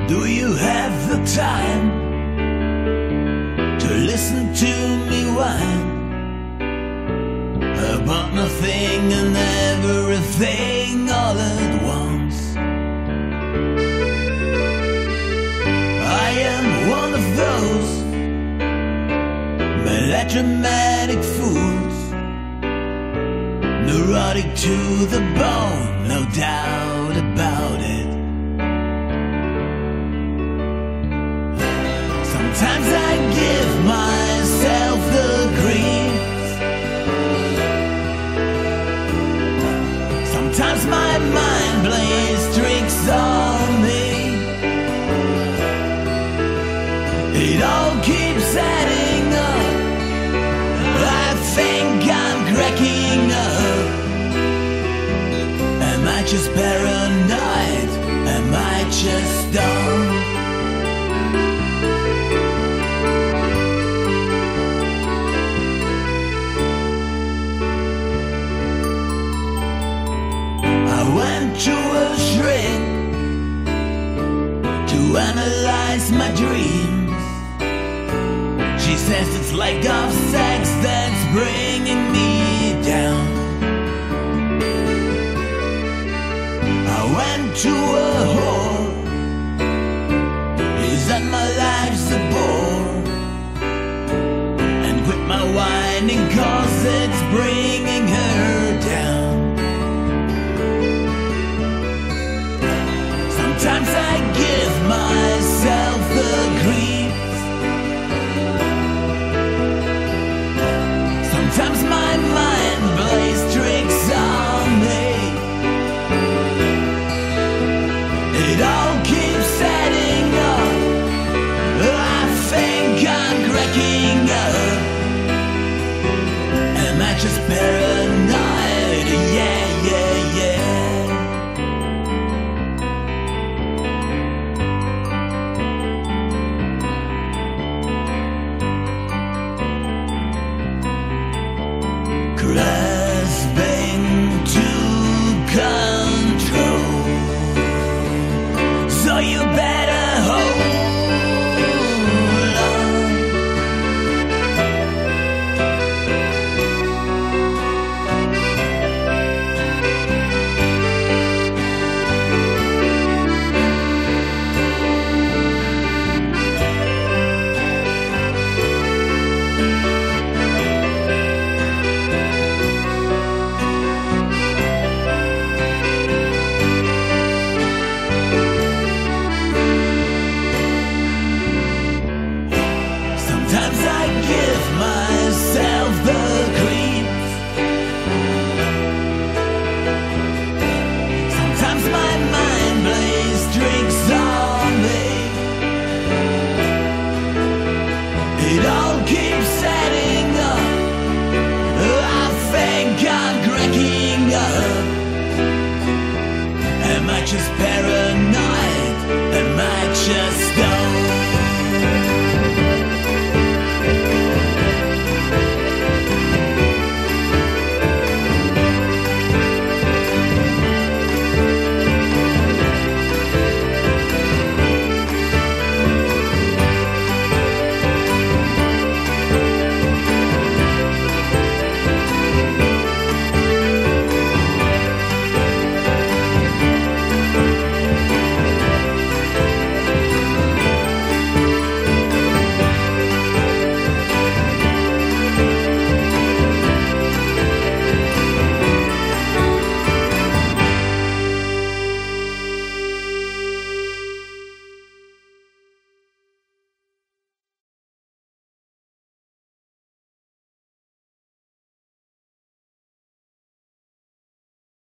Do you have the time to listen to me whine about nothing and everything all at once? I am one of those melodramatic fools, neurotic to the bone, no doubt about it. Sometimes I give myself the creeps. Sometimes my mind plays tricks on me. It all keeps adding up. I think I'm cracking up. Am I just paranoid? Am I just dumb? To a shrink to analyze my dreams. She says it's lack of sex that's bringing me down. I went to a whore. Is that my life's a bore? And quit my whining 'cause it's bringing her down. Sometimes I give myself the creeps. Sometimes my mind plays tricks on me. It all keeps adding up. I think I'm cracking up. Am I just paranoid? Yeah, yeah, yeah. Grasping to control, so you better hold on. Sometimes I give myself the creeps. Sometimes my mind plays tricks on me. It all keeps adding up. I think I'm cracking up. Am I just paranoid? Am I just